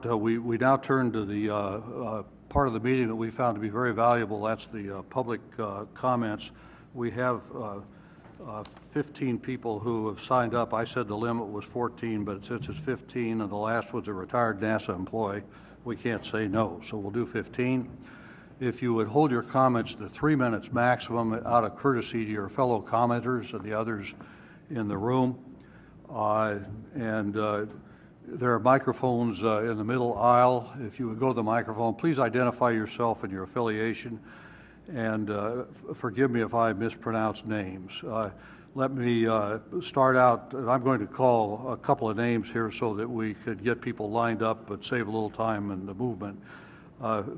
We now turn to the part of the meeting that we found to be very valuable. That's the public comments. We have 15 people who have signed up. I said the limit was 14, but since it's 15 and the last was a retired NASA employee, we can't say no, so we'll do 15. If you would hold your comments to 3 minutes maximum out of courtesy to your fellow commenters and the others in the room. There are microphones in the middle aisle. If you would go to the microphone, please identify yourself and your affiliation, and forgive me if I mispronounce names. Let me start out, and I'm going to call a couple of names here so that we could get people lined up but save a little time in the movement.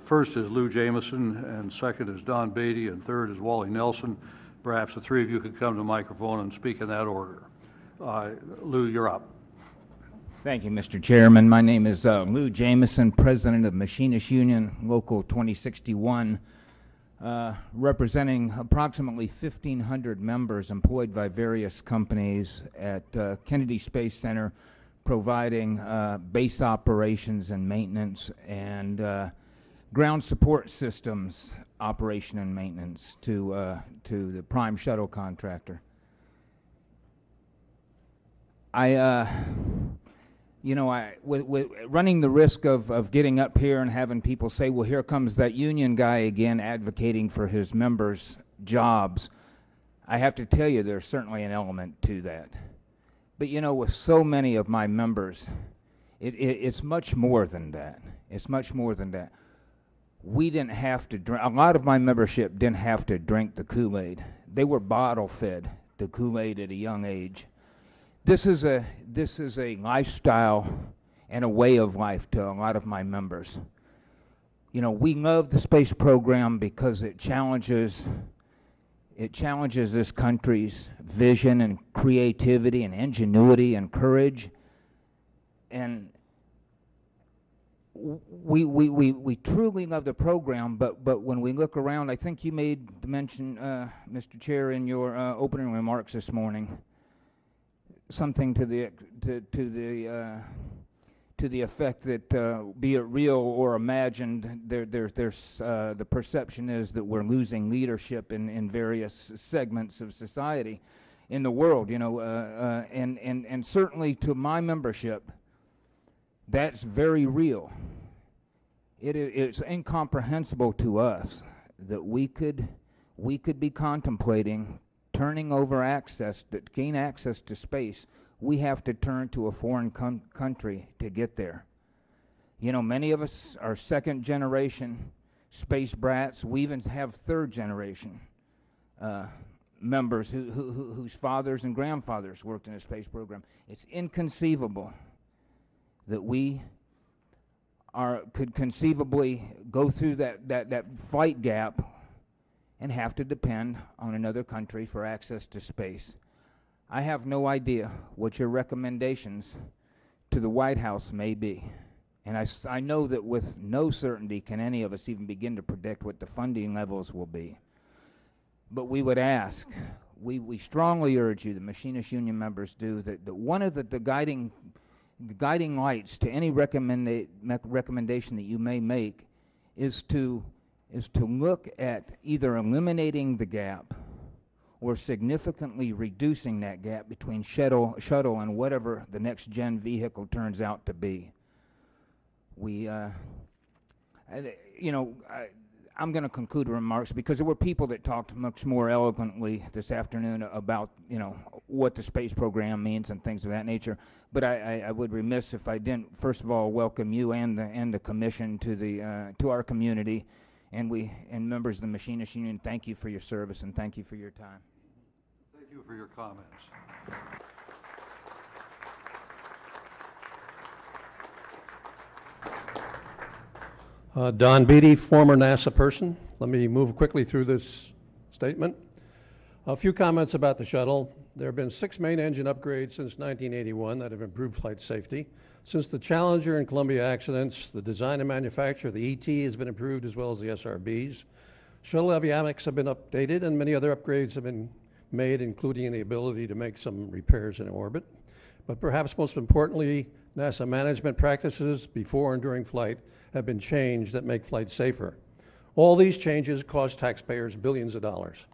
First is Lou Jameson, and second is Don Beatty, and third is Wally Nelson. Perhaps the three of you could come to the microphone and speak in that order. Lou, you're up. Thank you, Mr. Chairman. My name is Lou Jameson, President of Machinists Union, Local 2061, representing approximately 1,500 members employed by various companies at Kennedy Space Center, providing base operations and maintenance and ground support systems operation and maintenance to the prime shuttle contractor. With running the risk of getting up here and having people say, well, here comes that union guy again advocating for his members' jobs, I have to tell you there's certainly an element to that. But with so many of my members, it's much more than that. It's much more than that. We didn't have to drink, a lot of my membership didn't have to drink the Kool-Aid. They were bottle fed the Kool-Aid at a young age. This is a lifestyle and a way of life to a lot of my members. We love the space program because it challenges this country's vision and creativity and ingenuity and courage. And we truly love the program, but when we look around, I think you made the mention, Mr. Chair, in your opening remarks this morning, something to the effect that be it real or imagined, there's the perception is that we're losing leadership in various segments of society in the world, and certainly to my membership, that's very real. It's incomprehensible to us that we could be contemplating turning over access, to gain access to space. We have to turn to a foreign country to get there. Many of us are second generation space brats. We even have third generation members whose fathers and grandfathers worked in the space program. It's inconceivable that we could conceivably go through that flight gap and have to depend on another country for access to space. I have no idea what your recommendations to the White House may be. And I know that with no certainty can any of us even begin to predict what the funding levels will be. But we would ask, we strongly urge you, the Machinists Union members do, that one of the guiding lights to any recommendation that you may make is to look at either eliminating the gap or significantly reducing that gap between shuttle and whatever the next gen vehicle turns out to be. I'm going to conclude remarks because there were people that talked much more eloquently this afternoon about what the space program means and things of that nature. But I would remiss if I didn't first of all welcome you and the commission to our community. And members of the Machinists Union, thank you for your service and thank you for your time. Thank you for your comments. Don Beatty, former NASA person. Let me move quickly through this statement. A few comments about the shuttle. There have been 6 main engine upgrades since 1981 that have improved flight safety. Since the Challenger and Columbia accidents, the design and manufacture of the ET has been improved as well as the SRBs. Shuttle avionics have been updated and many other upgrades have been made, including the ability to make some repairs in orbit. But perhaps most importantly, NASA management practices before and during flight have been changed that make flight safer. All these changes cost taxpayers billions of dollars.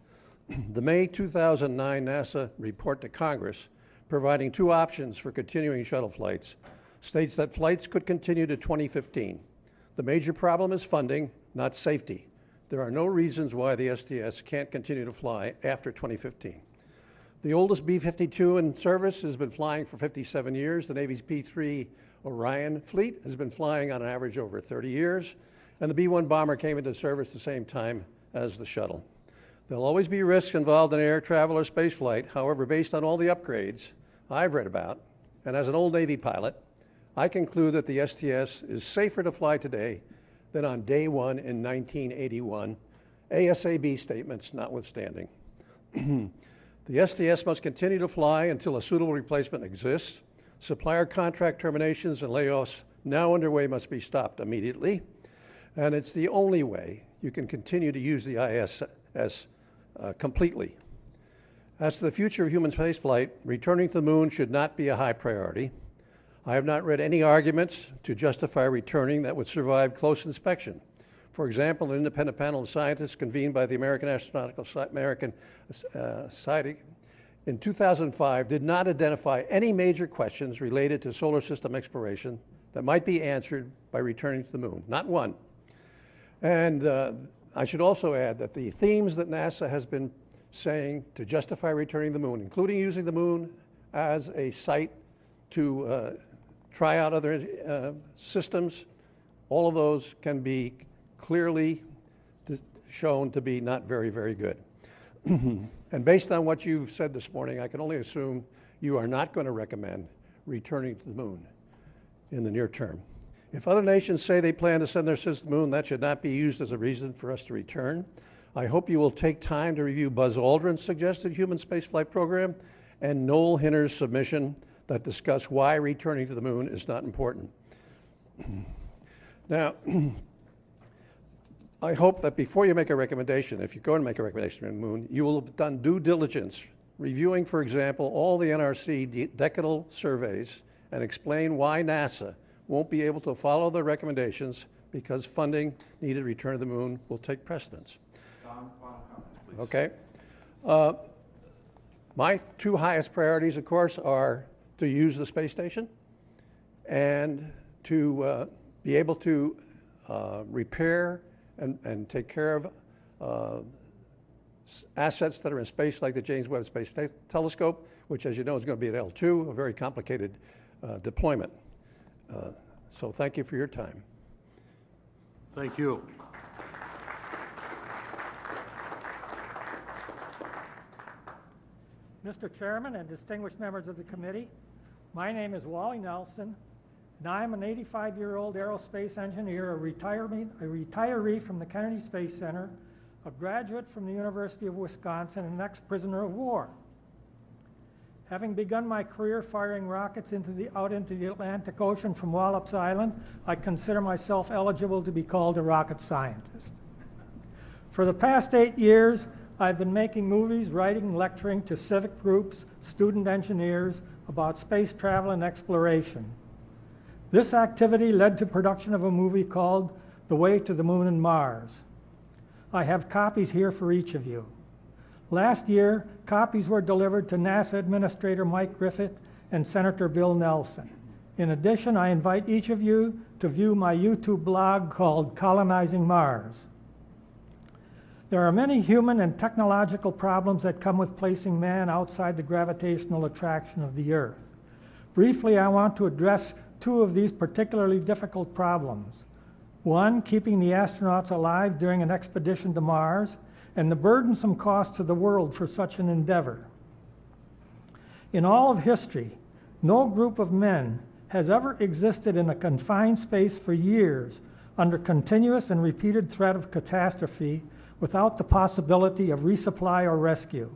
The May 2009 NASA report to Congress, providing two options for continuing shuttle flights, states that flights could continue to 2015. The major problem is funding, not safety. There are no reasons why the STS can't continue to fly after 2015. The oldest B-52 in service has been flying for 57 years. The Navy's P-3 Orion fleet has been flying on average over 30 years. And the B-1 bomber came into service the same time as the shuttle. There'll always be risks involved in air travel or space flight. However, based on all the upgrades I've read about, and as an old Navy pilot, I conclude that the STS is safer to fly today than on day one in 1981, ASAB statements notwithstanding. The STS must continue to fly until a suitable replacement exists. Supplier contract terminations and layoffs now underway must be stopped immediately. And it's the only way you can continue to use the ISS completely. As to the future of human spaceflight, returning to the moon should not be a high priority. I have not read any arguments to justify returning that would survive close inspection. For example, an independent panel of scientists convened by the American Society in 2005 did not identify any major questions related to solar system exploration that might be answered by returning to the moon, not one. And I should also add that the themes that NASA has been saying to justify returning to the moon, including using the moon as a site to try out other systems, all of those can be clearly shown to be not very, very good. And based on what you've said this morning, I can only assume you are not going to recommend returning to the moon in the near term. If other nations say they plan to send their citizens to the moon, that should not be used as a reason for us to return. I hope you will take time to review Buzz Aldrin's suggested human spaceflight program and Noel Hinner's submission that discuss why returning to the moon is not important. Now, I hope that before you make a recommendation, if you're going to make a recommendation on the moon, you will have done due diligence, reviewing, for example, all the NRC decadal surveys and explain why NASA won't be able to follow the recommendations because funding needed to return to the moon will take precedence. Final comments, please. Okay. My two highest priorities, of course, are to use the space station and to be able to repair and take care of assets that are in space, like the James Webb Space Telescope, which, as you know, is going to be at L2, a very complicated deployment. So thank you for your time. Thank you. Mr. Chairman and distinguished members of the committee, my name is Wally Nelson, and I'm an 85-year-old aerospace engineer, a retiree from the Kennedy Space Center, a graduate from the University of Wisconsin, and an ex-prisoner of war. Having begun my career firing rockets out into the Atlantic Ocean from Wallops Island, I consider myself eligible to be called a rocket scientist. For the past 8 years, I've been making movies, writing, and lecturing to civic groups, student engineers about space travel and exploration. This activity led to production of a movie called The Way to the Moon and Mars. I have copies here for each of you. Last year, copies were delivered to NASA Administrator Mike Griffith and Senator Bill Nelson. In addition, I invite each of you to view my YouTube blog called Colonizing Mars. There are many human and technological problems that come with placing man outside the gravitational attraction of the Earth. Briefly, I want to address two of these particularly difficult problems. One, keeping the astronauts alive during an expedition to Mars, and the burdensome cost to the world for such an endeavor. In all of history, no group of men has ever existed in a confined space for years under continuous and repeated threat of catastrophe without the possibility of resupply or rescue.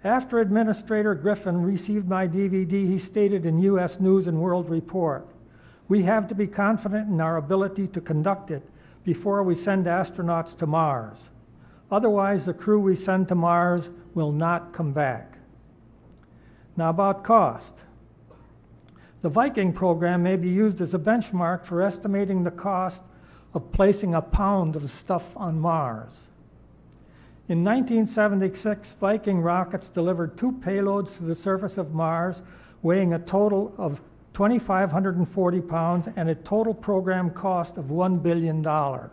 After Administrator Griffin received my DVD, he stated in U.S. News and World Report, "We have to be confident in our ability to conduct it before we send astronauts to Mars. Otherwise, the crew we send to Mars will not come back." Now about cost. The Viking program may be used as a benchmark for estimating the cost of placing a pound of stuff on Mars. In 1976, Viking rockets delivered 2 payloads to the surface of Mars, weighing a total of 2,540 pounds and a total program cost of $1 billion. That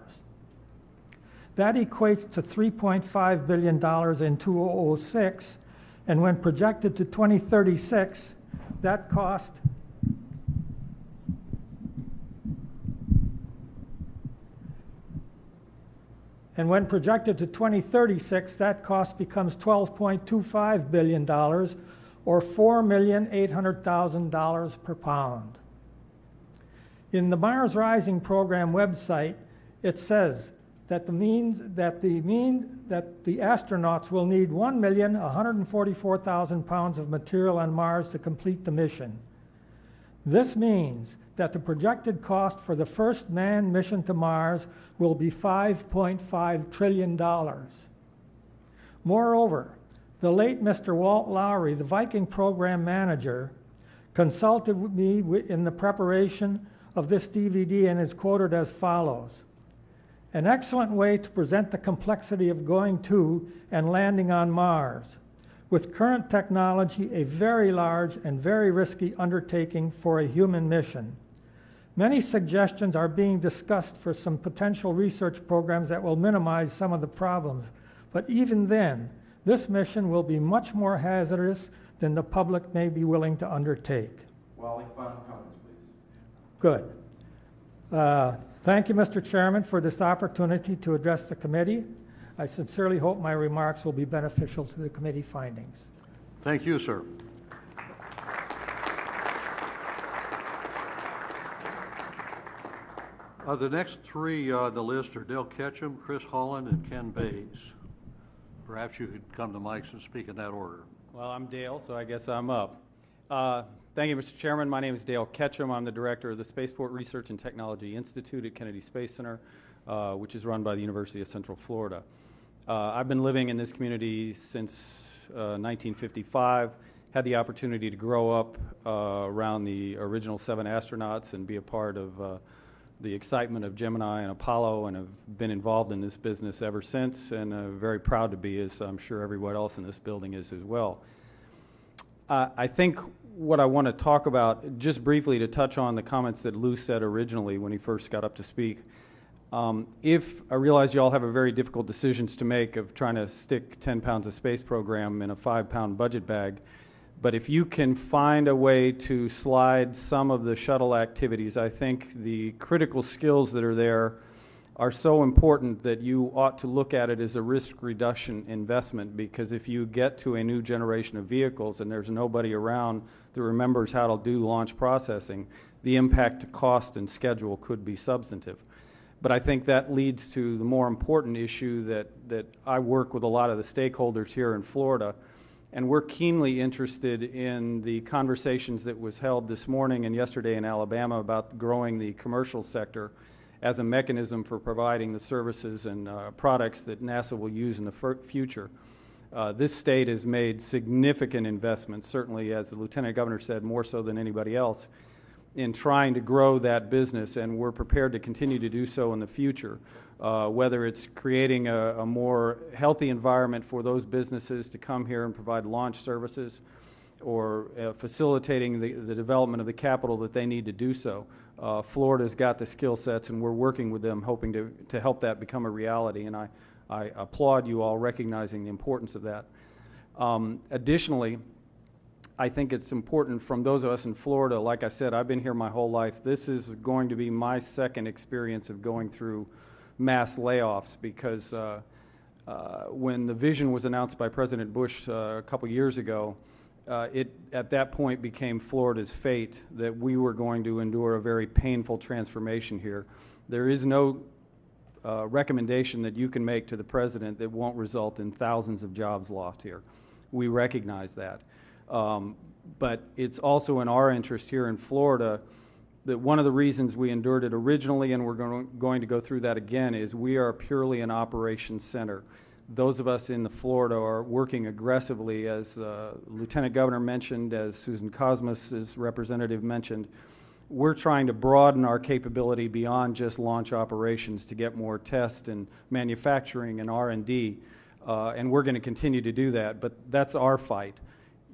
equates to $3.5 billion in 2006, and when projected to 2036, that cost becomes $12.25 billion, or $4,800,000 per pound. In the Mars Rising program website, it says that the astronauts will need 1,144,000 pounds of material on Mars to complete the mission. This means that the projected cost for the first manned mission to Mars will be $5.5 trillion. Moreover, the late Mr. Walt Lowry, the Viking program manager, consulted with me in the preparation of this DVD and is quoted as follows: "An excellent way to present the complexity of going to and landing on Mars. With current technology, a very large and very risky undertaking for a human mission. Many suggestions are being discussed for some potential research programs that will minimize some of the problems, but even then, this mission will be much more hazardous than the public may be willing to undertake." Wally, final comments, please. Good. Thank you, Mr. Chairman, for this opportunity to address the committee. I sincerely hope my remarks will be beneficial to the committee findings. Thank you, sir. The next 3 on the list are Dale Ketchum, Chris Holland, and Ken Bays. Perhaps you could come to mics and speak in that order. Well, I'm Dale, so I guess I'm up. Thank you, Mr. Chairman. My name is Dale Ketchum. I'm the director of the Spaceport Research and Technology Institute at Kennedy Space Center, which is run by the University of Central Florida. I've been living in this community since 1955, had the opportunity to grow up around the original 7 astronauts and be a part of the excitement of Gemini and Apollo, and have been involved in this business ever since, and very proud to be, as I'm sure everyone else in this building is as well. I think what I want to talk about, just briefly to touch on the comments that Lou said originally when he first got up to speak. If I realize you all have a very difficult decisions to make of trying to stick 10 pounds of space program in a 5-pound budget bag, but if you can find a way to slide some of the shuttle activities, I think the critical skills that are there are so important that you ought to look at it as a risk reduction investment, because if you get to a new generation of vehicles and there's nobody around that remembers how to do launch processing, the impact to cost and schedule could be substantive. But I think that leads to the more important issue that I work with a lot of the stakeholders here in Florida, and we're keenly interested in the conversations that was held this morning and yesterday in Alabama about growing the commercial sector as a mechanism for providing the services and products that NASA will use in the future. This state has made significant investments, certainly, as the Lieutenant Governor said, more so than anybody else, in trying to grow that business, and we're prepared to continue to do so in the future, whether it's creating a more healthy environment for those businesses to come here and provide launch services, or facilitating the development of the capital that they need to do so. Florida's got the skill sets, and we're working with them, hoping to help that become a reality, and I applaud you all recognizing the importance of that. Additionally, I think it's important from those of us in Florida. Like I said, I've been here my whole life. This is going to be my second experience of going through mass layoffs, because when the vision was announced by President Bush a couple years ago, it at that point became Florida's fate that we were going to endure a very painful transformation here. There is no recommendation that you can make to the President that won't result in thousands of jobs lost here. We recognize that. But it's also in our interest here in Florida that one of the reasons we endured it originally, and we're going to go through that again, is we are purely an operations center. those of us in Florida are working aggressively, as Lieutenant Governor mentioned, as Susan Cosmos' representative mentioned. We're trying to broaden our capability beyond just launch operations to get more test and manufacturing and R&D, and we're going to continue to do that, but that's our fight.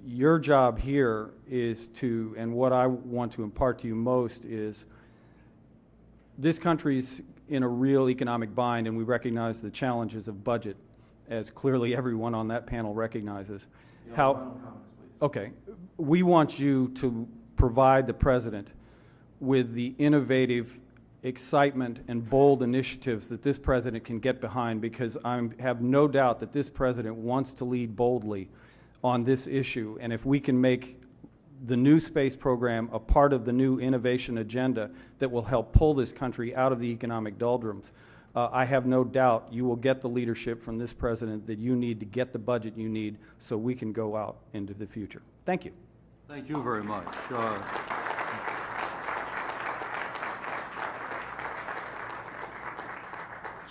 Your job here is to, and what I want to impart to you most is, this country's in a real economic bind, and we recognize the challenges of budget, as clearly everyone on that panel recognizes. Final comments, please. Okay, we want you to provide the President with the innovative excitement and bold initiatives that this President can get behind, because I have no doubt that this President wants to lead boldly on this issue. And if we can make the new space program a part of the new innovation agenda that will help pull this country out of the economic doldrums, I have no doubt you will get the leadership from this President that you need to get the budget you need so we can go out into the future. Thank you. Thank you very much.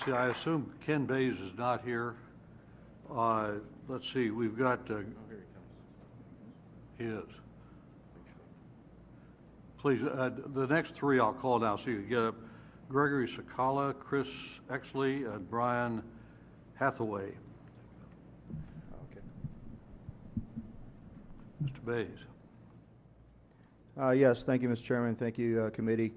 See, I assume Ken Bays is not here. Let's see, we've got, he is. Please, the next three I'll call now so you can get up. Gregory Sakala, Chris Exley, and Brian Hathaway. Okay. Mr. Bays. Yes, thank you, Mr. Chairman. Thank you, committee.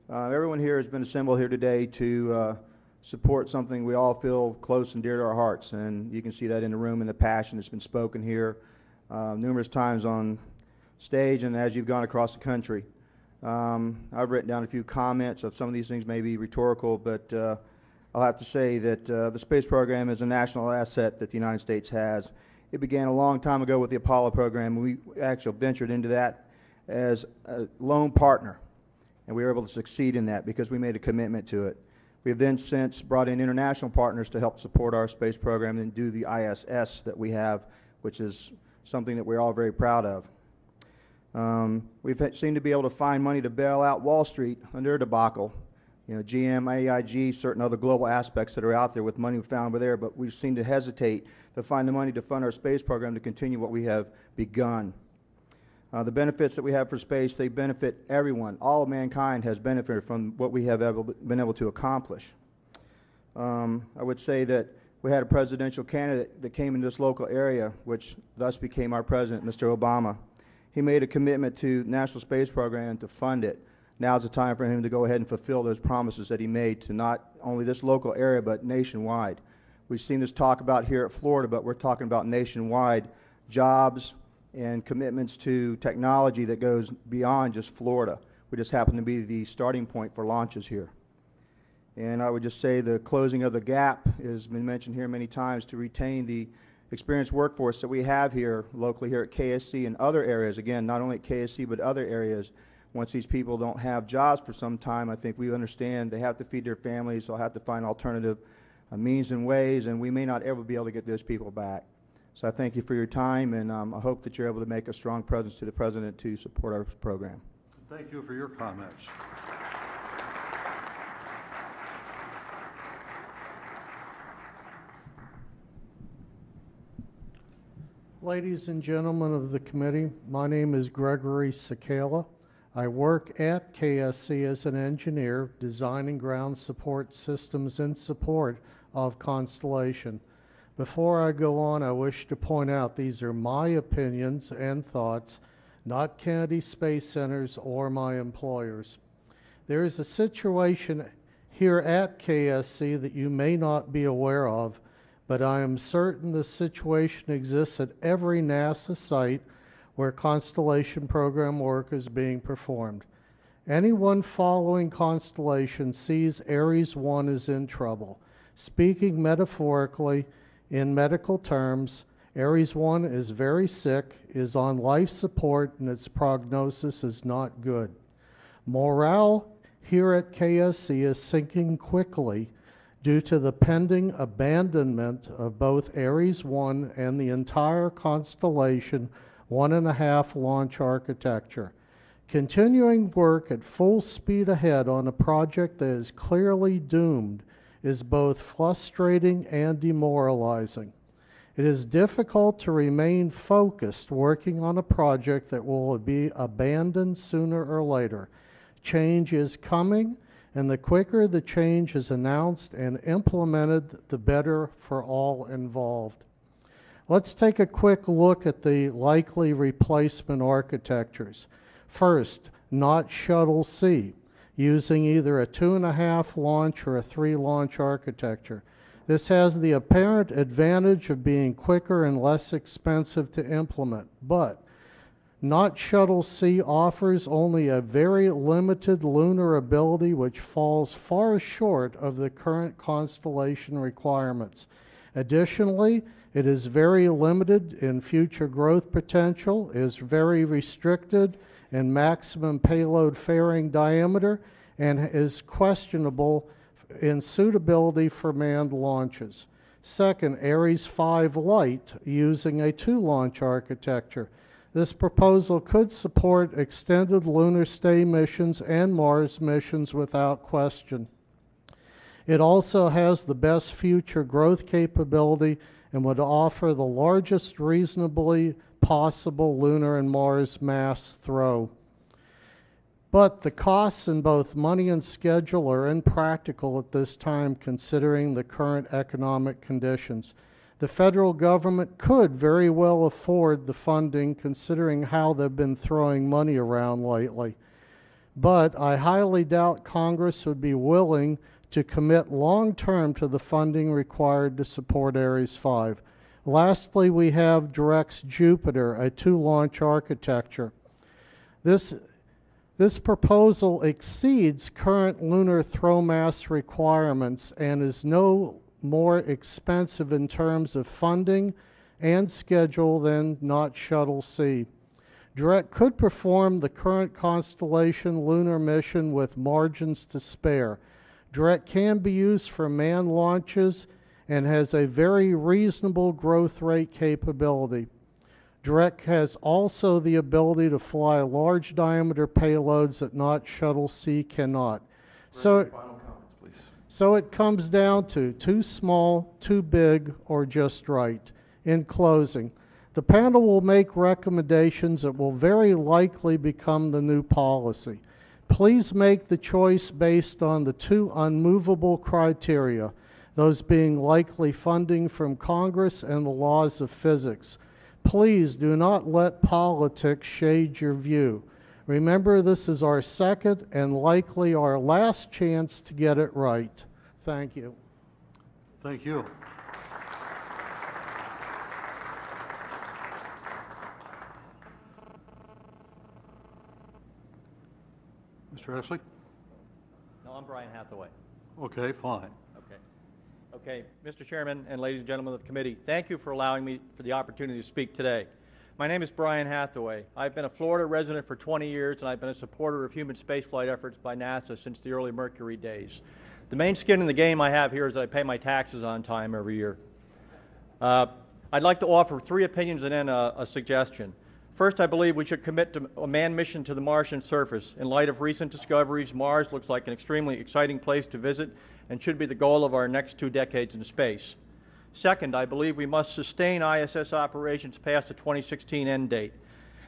Everyone here has been assembled here today to support something we all feel close and dear to our hearts, and you can see that in the room and the passion that's been spoken here numerous times on stage and as you've gone across the country. I've written down a few comments of some of these things may be rhetorical, but I'll have to say that the space program is a national asset that the United States has. It began a long time ago with the Apollo program. We actually ventured into that as a lone partner, and we were able to succeed in that because we made a commitment to it. We have then since brought in international partners to help support our space program and do the ISS that we have, which is something that we're all very proud of. We've seemed to be able to find money to bail out Wall Street under a debacle. You know, GM, AIG, certain other global aspects that are out there with money found over there, but we seem to hesitate to find the money to fund our space program to continue what we have begun. The benefits that we have for space, they benefit everyone. All of mankind has benefited from what we have been able to accomplish. I would say that we had a presidential candidate that came into this local area, which thus became our president, Mr. Obama. He made a commitment to the National Space Program to fund it. Now's the time for him to go ahead and fulfill those promises that he made to not only this local area, but nationwide. We've seen this talk about here at Florida, but we're talking about nationwide jobs and commitments to technology that goes beyond just Florida. We just happen to be the starting point for launches here. And I would just say the closing of the gap has been mentioned here many times to retain the experienced workforce that we have here locally here at KSC and other areas. Again, not only at KSC, but other areas. Once these people don't have jobs for some time, I think we understand they have to feed their families, they'll have to find alternative means and ways, and we may not ever be able to get those people back. So I thank you for your time, and I hope that you're able to make a strong presence to the President to support our program. Thank you for your comments. Ladies and gentlemen of the committee, my name is Gregory Sekella. I work at KSC as an engineer designing ground support systems in support of Constellation. Before I go on, I wish to point out these are my opinions and thoughts, not Kennedy Space Center's or my employers. There is a situation here at KSC that you may not be aware of, but I am certain this situation exists at every NASA site where Constellation program work is being performed. Anyone following Constellation sees Ares 1 is in trouble. Speaking metaphorically, in medical terms, Ares 1 is very sick, is on life support, and its prognosis is not good. Morale here at KSC is sinking quickly due to the pending abandonment of both Ares 1 and the entire Constellation 1.5 launch architecture. Continuing work at full speed ahead on a project that is clearly doomed is both frustrating and demoralizing. It is difficult to remain focused working on a project that will be abandoned sooner or later. Change is coming, and the quicker the change is announced and implemented, the better for all involved. Let's take a quick look at the likely replacement architectures. First, not Shuttle C, using either a 2.5 launch or a 3 launch architecture. This has the apparent advantage of being quicker and less expensive to implement, but Not Shuttle C offers only a very limited lunar ability which falls far short of the current constellation requirements. Additionally, it is very limited in future growth potential, is very restricted in maximum payload fairing diameter, and is questionable in suitability for manned launches. Second, Ares 5 Lite using a 2-launch architecture. This proposal could support extended lunar stay missions and Mars missions without question. It also has the best future growth capability and would offer the largest reasonably possible lunar and Mars mass throw. But the costs in both money and schedule are impractical at this time considering the current economic conditions. The federal government could very well afford the funding considering how they've been throwing money around lately. But I highly doubt Congress would be willing to commit long-term to the funding required to support Ares 5. Lastly, we have Direct's Jupiter, a 2-launch architecture. This proposal exceeds current lunar throw mass requirements and is no more expensive in terms of funding and schedule than Not Shuttle C. Direct could perform the current constellation lunar mission with margins to spare. Direct can be used for manned launches and has a very reasonable growth rate capability. Direct has also the ability to fly large diameter payloads that Not Shuttle C cannot. Final comments, please. So it comes down to too small, too big, or just right. In closing, the panel will make recommendations that will very likely become the new policy. Please make the choice based on the 2 unmovable criteria, those being likely funding from Congress and the laws of physics. Please do not let politics shade your view. Remember, this is our second and likely our last chance to get it right. Thank you. Thank you. Mr. Esley? No, I'm Brian Hathaway. Okay, fine. Okay, Mr. Chairman and ladies and gentlemen of the committee, thank you for allowing me for the opportunity to speak today. My name is Brian Hathaway. I've been a Florida resident for 20 years, and I've been a supporter of human spaceflight efforts by NASA since the early Mercury days. The main skin in the game I have here is that I pay my taxes on time every year. I'd like to offer 3 opinions and then a suggestion. First, I believe we should commit to a manned mission to the Martian surface. In light of recent discoveries, Mars looks like an extremely exciting place to visit and should be the goal of our next 2 decades in space. Second, I believe we must sustain ISS operations past the 2016 end date.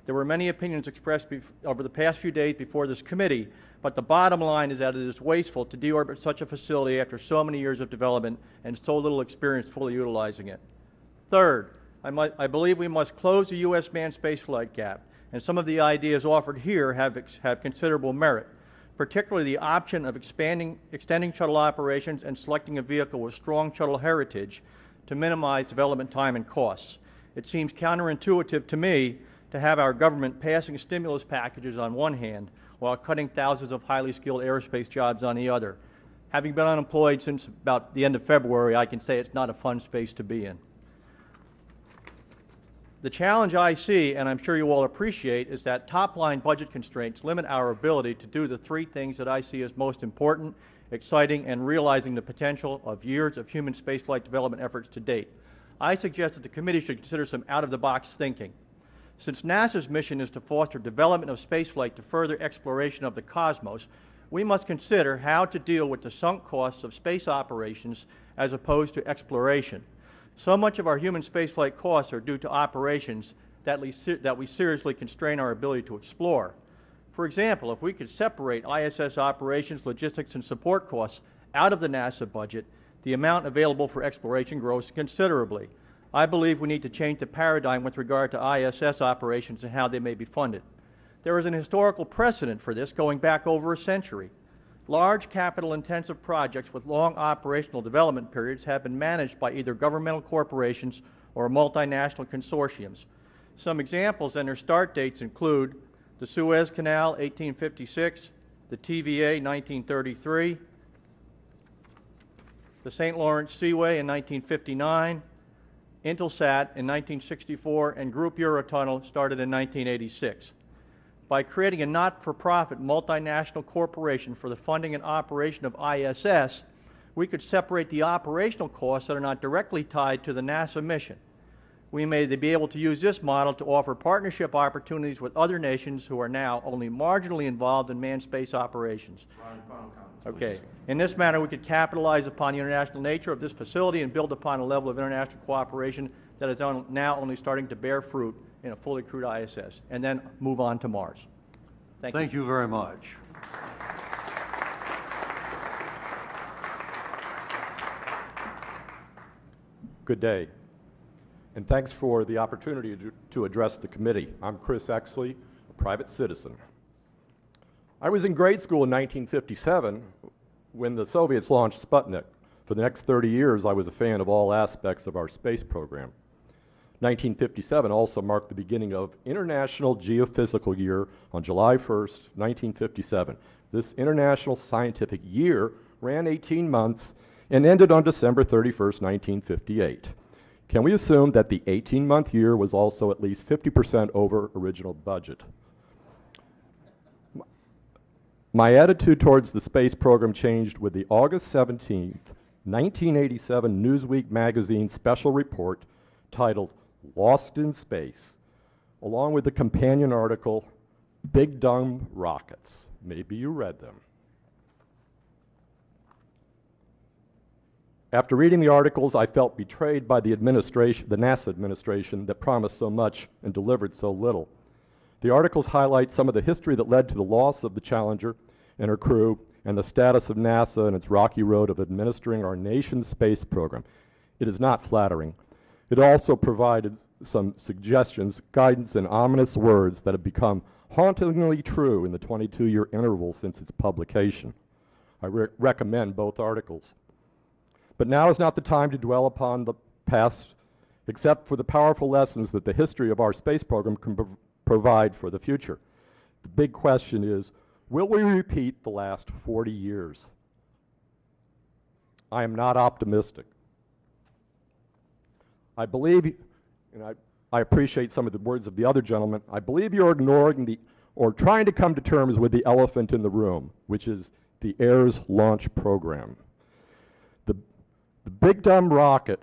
There were many opinions expressed over the past few days before this committee, but the bottom line is that it is wasteful to deorbit such a facility after so many years of development and so little experience fully utilizing it. Third, I believe we must close the U.S. manned spaceflight gap, and some of the ideas offered here have considerable merit, particularly the option of extending shuttle operations and selecting a vehicle with strong shuttle heritage to minimize development time and costs. It seems counterintuitive to me to have our government passing stimulus packages on one hand while cutting thousands of highly skilled aerospace jobs on the other. Having been unemployed since about the end of February, I can say it's not a fun space to be in. The challenge I see, and I'm sure you all appreciate, is that top-line budget constraints limit our ability to do the 3 things that I see as most important, exciting, and realizing the potential of years of human spaceflight development efforts to date. I suggest that the committee should consider some out-of-the-box thinking. Since NASA's mission is to foster development of spaceflight to further exploration of the cosmos, we must consider how to deal with the sunk costs of space operations as opposed to exploration. So much of our human spaceflight costs are due to operations that we seriously constrain our ability to explore. For example, if we could separate ISS operations, logistics, and support costs out of the NASA budget, the amount available for exploration grows considerably. I believe we need to change the paradigm with regard to ISS operations and how they may be funded. There is an historical precedent for this going back over a century. Large capital-intensive projects with long operational development periods have been managed by either governmental corporations or multinational consortiums. Some examples and their start dates include the Suez Canal, 1856, the TVA, 1933, the St. Lawrence Seaway in 1959, Intelsat in 1964, and Group Eurotunnel started in 1986. By creating a not-for-profit multinational corporation for the funding and operation of ISS, we could separate the operational costs that are not directly tied to the NASA mission. We may be able to use this model to offer partnership opportunities with other nations who are now only marginally involved in manned space operations. Ron, final comments, Okay. please. In this manner, we could capitalize upon the international nature of this facility and build upon a level of international cooperation that is now only starting to bear fruit in a fully crewed ISS, and then move on to Mars. Thank you. Thank you very much. Good day, and thanks for the opportunity to address the committee. I'm Chris Exley, a private citizen. I was in grade school in 1957 when the Soviets launched Sputnik. For the next 30 years, I was a fan of all aspects of our space program. 1957 also marked the beginning of International Geophysical Year on July 1st, 1957. This international scientific year ran 18 months and ended on December 31st, 1958. Can we assume that the 18-month year was also at least 50% over original budget? My attitude towards the space program changed with the August 17th, 1987 Newsweek magazine special report titled Lost in Space, along with the companion article, Big Dumb Rockets. Maybe you read them. After reading the articles, I felt betrayed by the administration, the NASA administration, that promised so much and delivered so little. The articles highlight some of the history that led to the loss of the Challenger and her crew, and the status of NASA and its rocky road of administering our nation's space program. It is not flattering. It also provided some suggestions, guidance, and ominous words that have become hauntingly true in the 22-year interval since its publication. I recommend both articles. But now is not the time to dwell upon the past, except for the powerful lessons that the history of our space program can provide for the future. The big question is, will we repeat the last 40 years? I am not optimistic. I believe, and I appreciate some of the words of the other gentleman, I believe you're ignoring or trying to come to terms with the elephant in the room, which is the Ares launch program. The big dumb rocket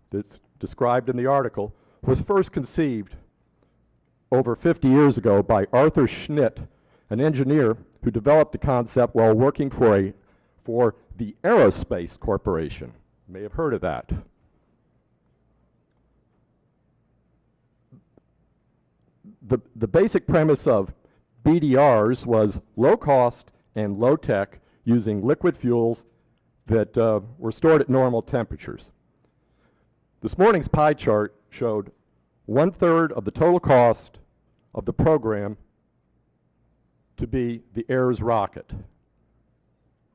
that's described in the article was first conceived over 50 years ago by Arthur Schnitt, an engineer who developed the concept while working for the Aerospace Corporation. You may have heard of that. The basic premise of BDRs was low cost and low tech, using liquid fuels that were stored at normal temperatures. This morning's pie chart showed 1/3 of the total cost of the program to be the Ares rocket.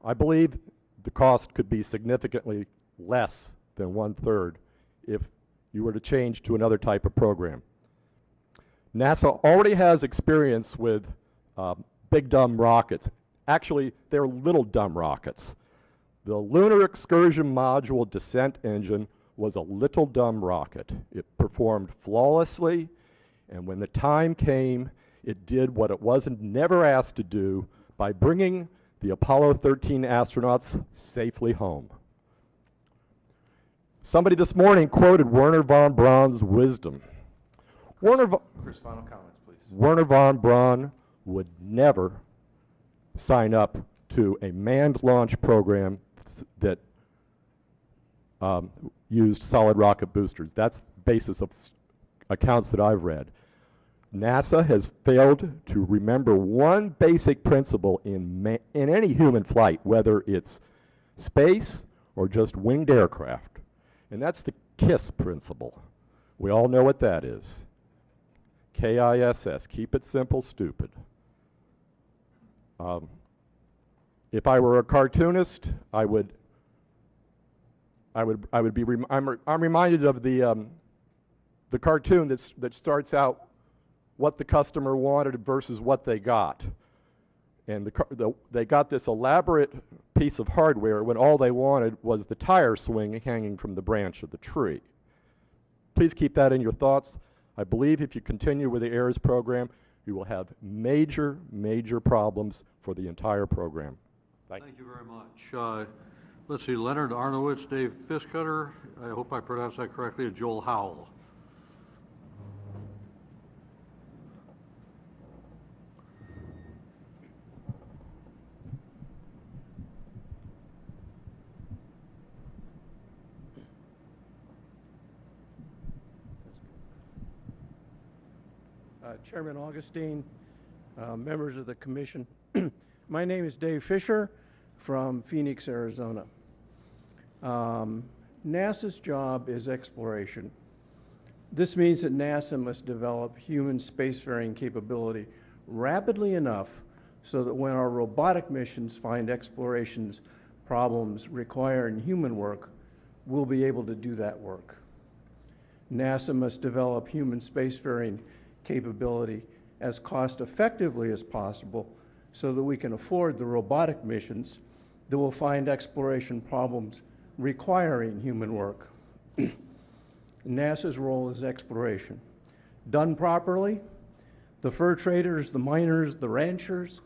I believe the cost could be significantly less than 1/3 if you were to change to another type of program. NASA already has experience with big dumb rockets. Actually, they're little dumb rockets. The Lunar Excursion Module descent engine was a little dumb rocket. It performed flawlessly, and when the time came, it did what it wasn't never asked to do by bringing the Apollo 13 astronauts safely home. Somebody this morning quoted Wernher von Braun's wisdom. Chris, final comments, please. Wernher von Braun would never sign up to a manned launch program that used solid rocket boosters. That's the basis of accounts that I've read. NASA has failed to remember one basic principle in any human flight, whether it's space or just winged aircraft, and that's the KISS principle. We all know what that is. KISS, keep it simple, stupid. If I were a cartoonist, I'm reminded of the cartoon that starts out what the customer wanted versus what they got. And they got this elaborate piece of hardware when all they wanted was the tire swing hanging from the branch of the tree. Please keep that in your thoughts. I believe if you continue with the AIRS program, you will have major, major problems for the entire program. Thank you very much. Let's see, Leonard Arnowitz, Dave Fiskcutter, I hope I pronounced that correctly, and Joel Howell. Chairman Augustine, members of the commission. My name is Dave Fisher from Phoenix, Arizona. NASA's job is exploration. This means that NASA must develop human spacefaring capability rapidly enough so that when our robotic missions find explorations problems requiring human work, we'll be able to do that work. NASA must develop human spacefaring capability as cost effectively as possible so that we can afford the robotic missions that will find exploration problems requiring human work. NASA's role is exploration. Done properly, the fur traders, the miners, the ranchers,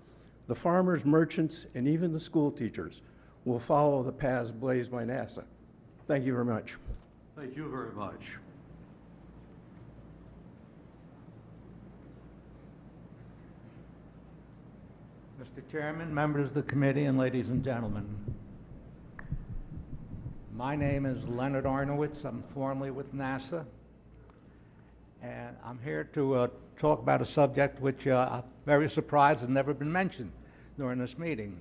the farmers, merchants, and even the school teachers will follow the paths blazed by NASA. Thank you very much. Thank you very much. Mr. Chairman, members of the committee, and ladies and gentlemen. My name is Leonard Arnowitz. I'm formerly with NASA. And I'm here to talk about a subject which I'm very surprised has never been mentioned during this meeting.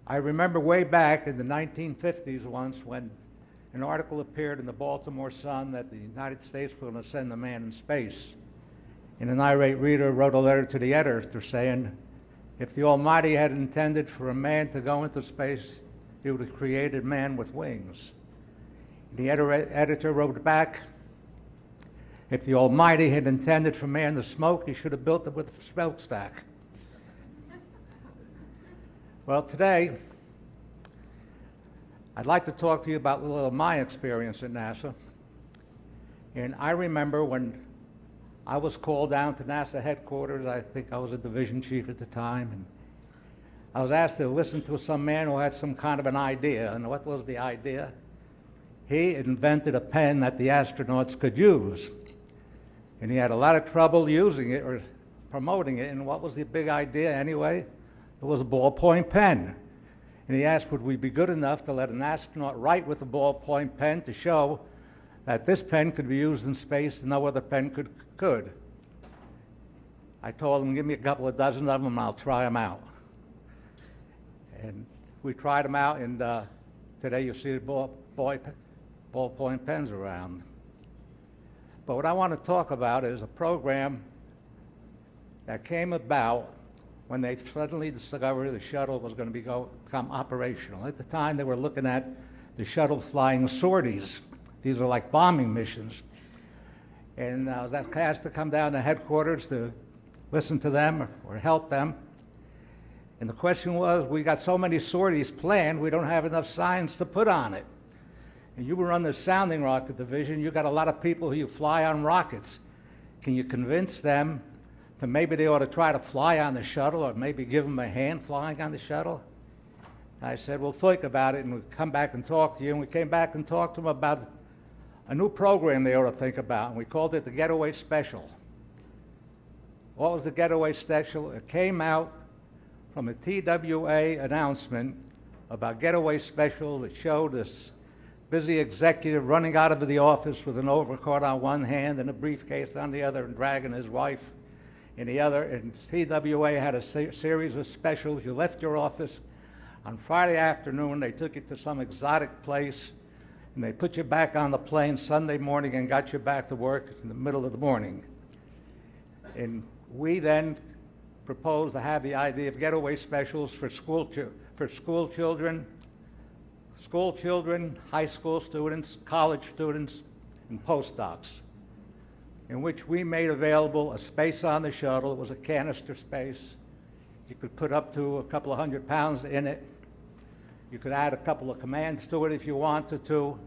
I remember way back in the 1950s once when an article appeared in the Baltimore Sun that the United States was going to send a man in space. And an irate reader wrote a letter to the editor saying, if the Almighty had intended for a man to go into space, he would have created man with wings. The editor wrote back, if the Almighty had intended for man to smoke, he should have built it with a smokestack. Well, today, I'd like to talk to you about a little of my experience at NASA. And I remember when I was called down to NASA headquarters. I think I was a division chief at the time, and I was asked to listen to some man who had some kind of an idea. And what was the idea? He invented a pen that the astronauts could use, and he had a lot of trouble using it or promoting it. And what was the big idea anyway? It was a ballpoint pen. And he asked, would we be good enough to let an astronaut write with a ballpoint pen to show that this pen could be used in space and no other pen could. I told him, give me a couple of dozen of them and I'll try them out. And we tried them out, and today you see the ballpoint pens around. But what I want to talk about is a program that came about when they suddenly discovered the shuttle was going to become operational. At the time, they were looking at the shuttle flying sorties. These are like bombing missions. And I was asked to come down to headquarters to listen to them or help them. And the question was, we got so many sorties planned, we don't have enough signs to put on it. And you run the sounding rocket division, you got a lot of people who fly on rockets. Can you convince them that maybe they ought to try to fly on the shuttle, or maybe give them a hand flying on the shuttle? And I said, well, think about it, and we'll come back and talk to you. And we came back and talked to them about a new program they ought to think about, and we called it the Getaway Special. What was the getaway special? It came out from a TWA announcement about getaway special that showed this busy executive running out of the office with an overcoat on one hand and a briefcase on the other and dragging his wife in the other. And TWA had a series of specials. You left your office on Friday afternoon, they took you to some exotic place, and they put you back on the plane Sunday morning and got you back to work in the middle of the morning. And we then proposed to have the idea of getaway specials for school children, high school students, college students, and postdocs, in which we made available a space on the shuttle. It was a canister space. You could put up to a couple of 100 pounds in it. You could add a couple of commands to it if you wanted to.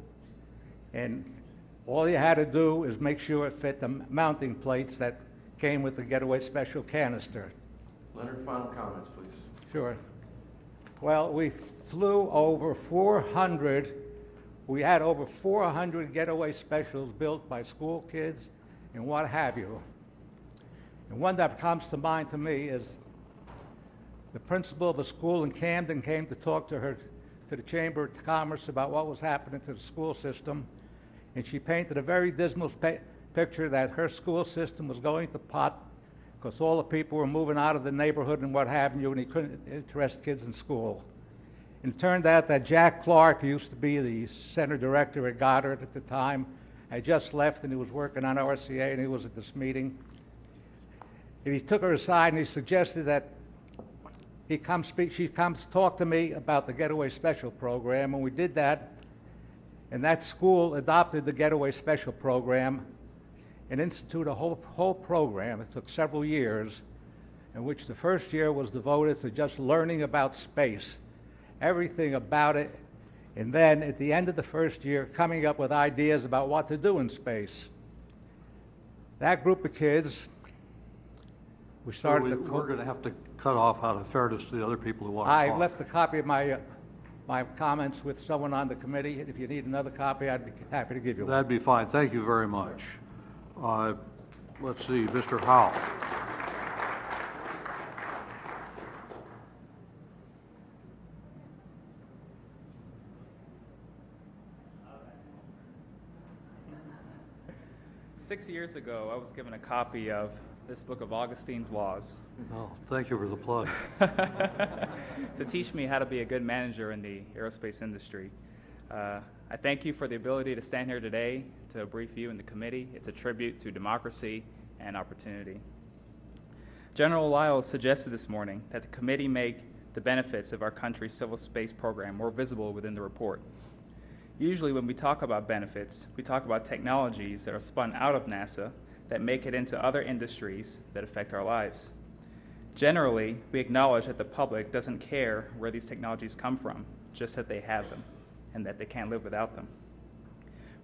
And all you had to do is make sure it fit the mounting plates that came with the getaway special canister. Leonard, final comments, please. Sure. Well, we flew over 400. We had over 400 getaway specials built by school kids and what have you. And one that comes to mind to me is the principal of a school in Camden came to talk to the Chamber of Commerce about what was happening to the school system, and she painted a very dismal picture that her school system was going to pot because all the people were moving out of the neighborhood and what have you, and he couldn't interest kids in school. And it turned out that Jack Clark, who used to be the center director at Goddard at the time, had just left, and he was working on RCA, and he was at this meeting. And he took her aside and he suggested that she comes talk to me about the Getaway Special program, and we did that, and that school adopted the Getaway Special program and instituted a whole program. It took several years, in which the first year was devoted to just learning about space, everything about it, and then at the end of the first year, coming up with ideas about what to do in space. That group of kids, we started So we're going to have to cut off out of fairness to the other people who want to talk. I left a copy of my comments with someone on the committee. If you need another copy, I'd be happy to give you one. That'd be fine. Thank you very much. Let's see, Mr. Howell. Six years ago, I was given a copy of this book of Augustine's Laws. Oh, thank you for the plug. To teach me how to be a good manager in the aerospace industry. I thank you for the ability to stand here today to brief you in the committee. It's a tribute to democracy and opportunity. General Lyles suggested this morning that the committee make the benefits of our country's civil space program more visible within the report. Usually when we talk about benefits, we talk about technologies that are spun out of NASA that make it into other industries that affect our lives. Generally, we acknowledge that the public doesn't care where these technologies come from, just that they have them and that they can't live without them.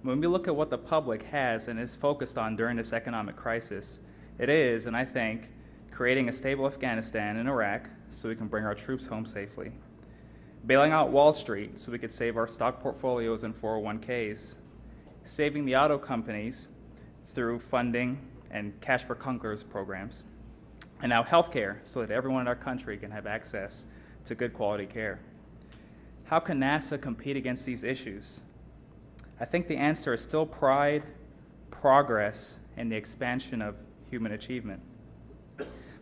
When we look at what the public has and is focused on during this economic crisis, it is, and I think, creating a stable Afghanistan and Iraq so we can bring our troops home safely, bailing out Wall Street so we could save our stock portfolios and 401ks, saving the auto companies through funding and Cash for Clunkers programs, and now healthcare so that everyone in our country can have access to good quality care. How can NASA compete against these issues? I think the answer is still pride, progress, and the expansion of human achievement.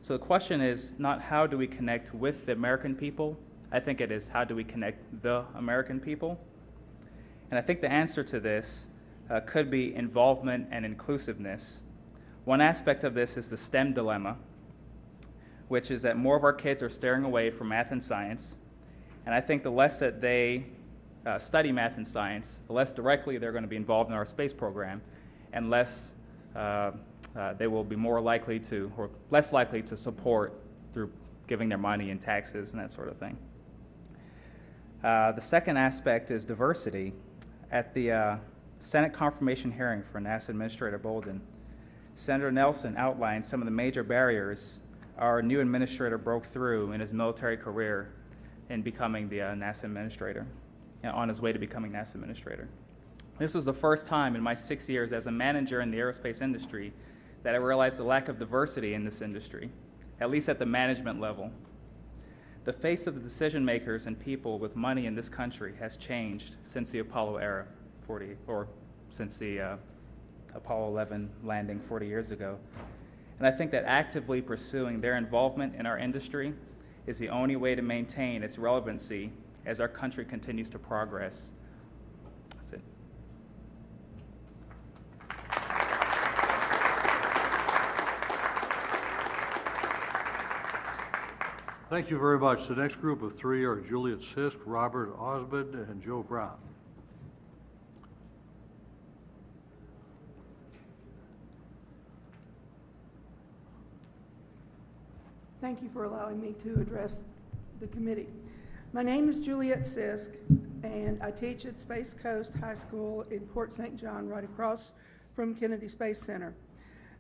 So the question is not how do we connect with the American people, I think it is how do we connect the American people? And I think the answer to this could be involvement and inclusiveness. One aspect of this is the STEM dilemma, which is that more of our kids are staring away from math and science, and I think the less that they study math and science, the less directly they're going to be involved in our space program, and less they will be more likely to, or less likely to support through giving their money in taxes and that sort of thing. The second aspect is diversity. At the Senate confirmation hearing for NASA Administrator Bolden, Senator Nelson outlined some of the major barriers our new administrator broke through in his military career in becoming the NASA administrator, on his way to becoming NASA administrator. This was the first time in my 6 years as a manager in the aerospace industry that I realized the lack of diversity in this industry, at least at the management level. The face of the decision makers and people with money in this country has changed since the Apollo era, since the Apollo 11 landing 40 years ago. And I think that actively pursuing their involvement in our industry is the only way to maintain its relevancy as our country continues to progress. That's it. Thank you very much. The next group of three are Juliet Sisk, Robert Osbon, and Joe Brown. Thank you for allowing me to address the committee. My name is Juliet Sisk, and I teach at Space Coast High School in Port St. John, right across from Kennedy Space Center.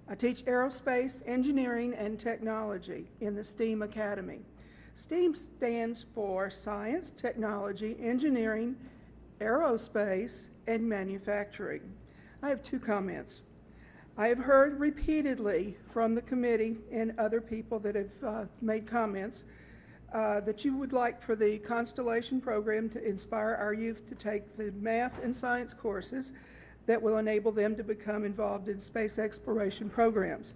I teach aerospace, engineering, and technology in the STEAM Academy. STEAM stands for Science, Technology, Engineering, Aerospace, and Manufacturing. I have two comments. I have heard repeatedly from the committee and other people that have made comments that you would like for the Constellation program to inspire our youth to take the math and science courses that will enable them to become involved in space exploration programs.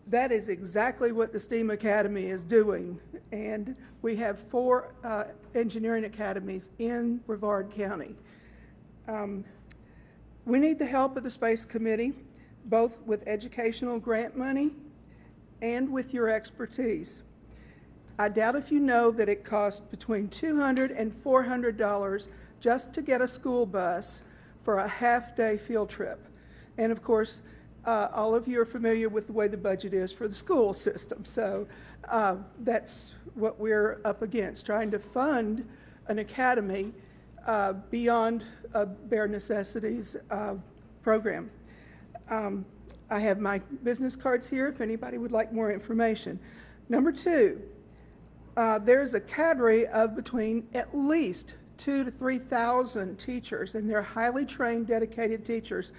That is exactly what the STEAM Academy is doing, and we have 4 engineering academies in Brevard County. We need the help of the Space Committee, both with educational grant money and with your expertise. I doubt if you know that it costs between $200 and $400 just to get a school bus for a half-day field trip. And of course, all of you are familiar with the way the budget is for the school system. So that's what we're up against, trying to fund an academy beyond a bare necessities program. I have my business cards here if anybody would like more information. Number 2, there's a cadre of between at least 2,000 to 3,000 teachers, and they're highly trained, dedicated teachers.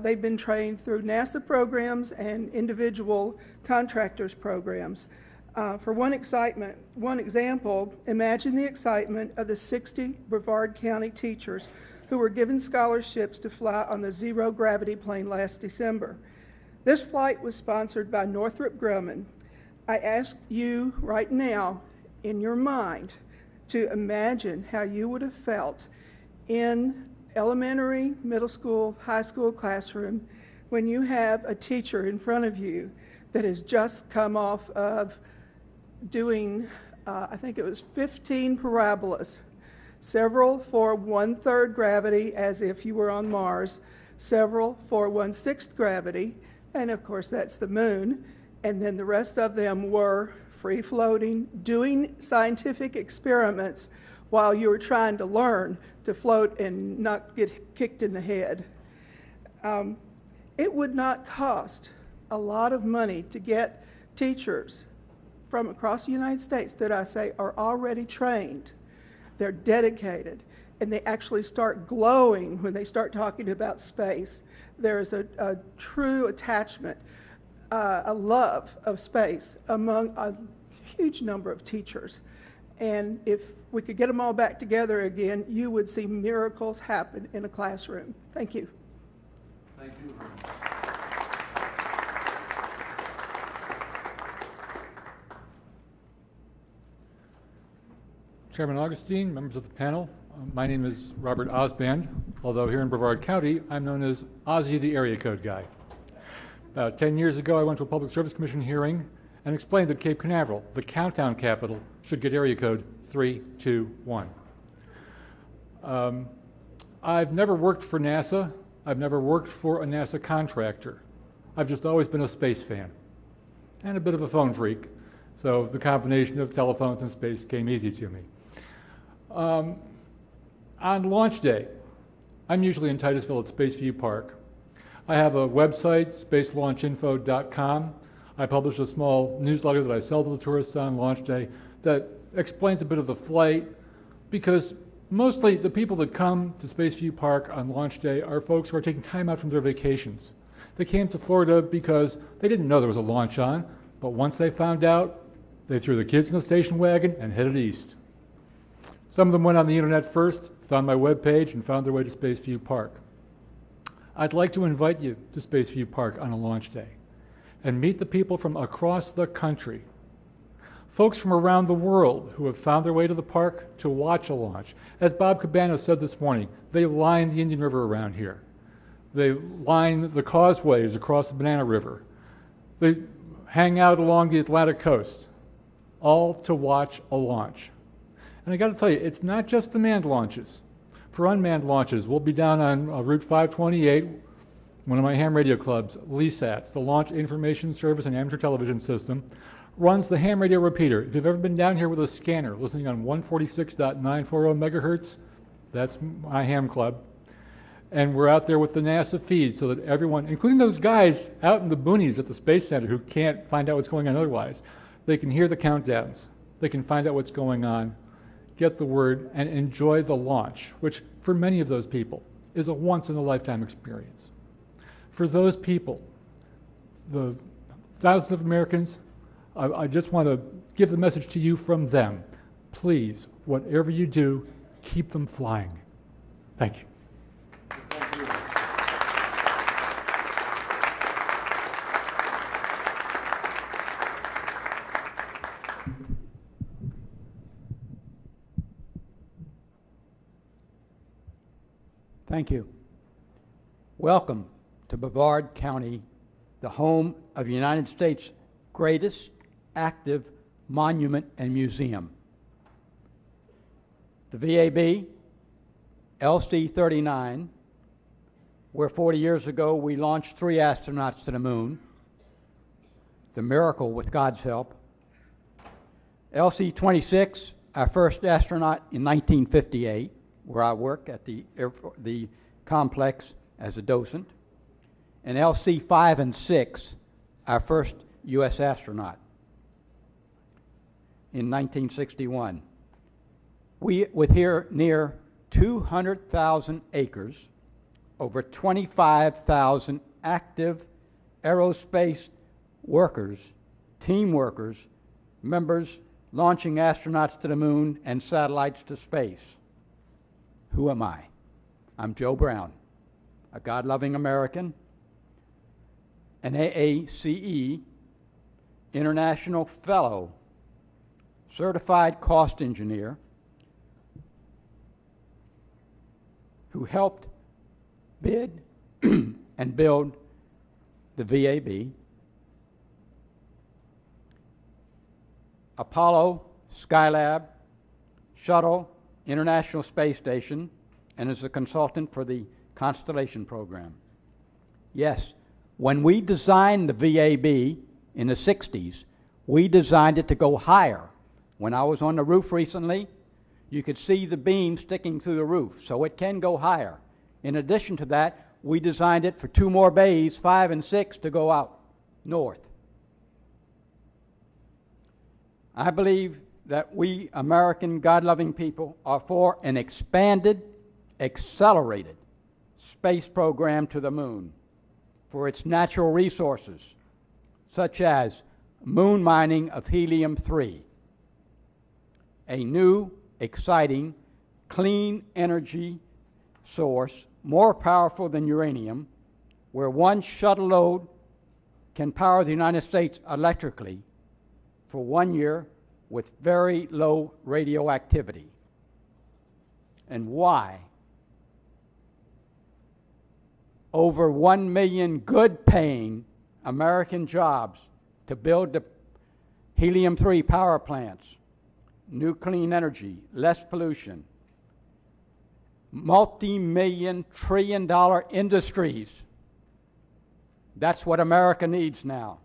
They've been trained through NASA programs and individual contractors programs. For one example, imagine the excitement of the 60 Brevard County teachers who were given scholarships to fly on the zero-gravity plane last December. This flight was sponsored by Northrop Grumman. I ask you right now, in your mind, to imagine how you would have felt in elementary, middle school, high school classroom when you have a teacher in front of you that has just come off of doing, I think it was 15 parabolas, several for 1/3 gravity as if you were on Mars, several for 1/6 gravity, and of course that's the moon, and then the rest of them were free-floating, doing scientific experiments while you were trying to learn to float and not get kicked in the head. It would not cost a lot of money to get teachers from across the United States that I say are already trained. They're dedicated, and they actually start glowing when they start talking about space. There's a true attachment, a love of space among a huge number of teachers. And if we could get them all back together again, you would see miracles happen in a classroom. Thank you. Thank you. Chairman Augustine, members of the panel, my name is Robert Osbon, although here in Brevard County, I'm known as Ozzy the area code guy. About 10 years ago, I went to a Public Service Commission hearing and explained that Cape Canaveral, the countdown capital, should get area code 321. I've never worked for NASA. I've never worked for a NASA contractor. I've just always been a space fan and a bit of a phone freak, so the combination of telephones and space came easy to me. On launch day, I'm usually in Titusville at Spaceview Park. I have a website, spacelaunchinfo.com. I publish a small newsletter that I sell to the tourists on launch day that explains a bit of the flight, because mostly the people that come to Spaceview Park on launch day are folks who are taking time out from their vacations. They came to Florida because they didn't know there was a launch on, but once they found out, they threw the kids in the station wagon and headed east. Some of them went on the internet first, found my webpage, and found their way to Spaceview Park. I'd like to invite you to Spaceview Park on a launch day and meet the people from across the country, folks from around the world who have found their way to the park to watch a launch. As Bob Cabana said this morning, they line the Indian River around here. They line the causeways across the Banana River. They hang out along the Atlantic coast, all to watch a launch. And I got to tell you, it's not just the manned launches. For unmanned launches, we'll be down on Route 528, one of my ham radio clubs, LESATS, the Launch Information Service and Amateur Television System, runs the ham radio repeater. If you've ever been down here with a scanner listening on 146.940 megahertz, that's my ham club. And we're out there with the NASA feed so that everyone, including those guys out in the boonies at the Space Center who can't find out what's going on otherwise, they can hear the countdowns. They can find out what's going on, get the word, and enjoy the launch, which for many of those people is a once-in-a-lifetime experience. For those people, the thousands of Americans, I just want to give the message to you from them. Please, whatever you do, keep them flying. Thank you. Thank you. Welcome to Brevard County, the home of the United States' greatest active monument and museum. The VAB, LC-39, where 40 years ago we launched 3 astronauts to the moon, the miracle with God's help. LC-26, our first astronaut in 1958, where I work at the complex as a docent, and LC-5 and 6, our first U.S. astronaut in 1961. With here near 200,000 acres, over 25,000 active aerospace workers, team workers, members launching astronauts to the moon and satellites to space. Who am I? I'm Joe Brown, a God-loving American, an AACE International Fellow, certified cost engineer, who helped bid and build the VAB, Apollo, Skylab, Shuttle, International Space Station, and is a consultant for the Constellation program. Yes, when we designed the VAB in the 60s, we designed it to go higher. When I was on the roof recently, you could see the beam sticking through the roof, so it can go higher. In addition to that, we designed it for 2 more bays, 5 and 6, to go out north. I believe that we American God-loving people are for an expanded, accelerated space program to the moon for its natural resources, such as moon mining of helium-3, a new, exciting, clean energy source more powerful than uranium, where one shuttle load can power the United States electrically for 1 year with very low radioactivity. And why? Over 1 million good-paying American jobs to build the helium-3 power plants, new clean energy, less pollution, multi-million, trillion-dollar industries. That's what America needs now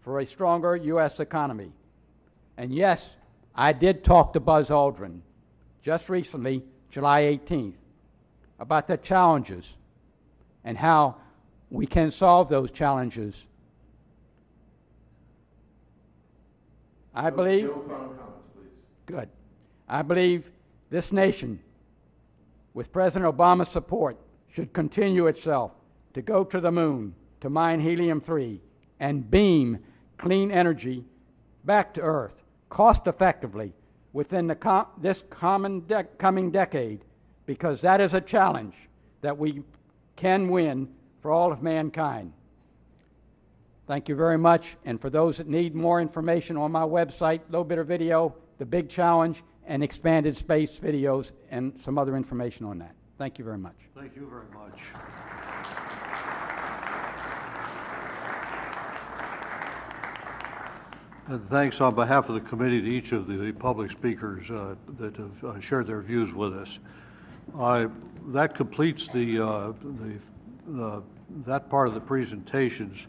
for a stronger U.S. economy. And yes, I did talk to Buzz Aldrin just recently, July 18th, about the challenges and how we can solve those challenges. I believe... Joe, final comments, please. Good. I believe this nation, with President Obama's support, should continue itself to go to the moon, to mine helium-3 and beam clean energy back to Earth cost effectively within this coming decade, because that is a challenge that we can win for all of mankind. Thank you very much, and for those that need more information on my website, Low Bidder Video, The Big Challenge, and Expanded Space videos, and some other information on that. Thank you very much. Thank you very much. And thanks on behalf of the committee to each of the public speakers that have shared their views with us. That completes that part of the presentations.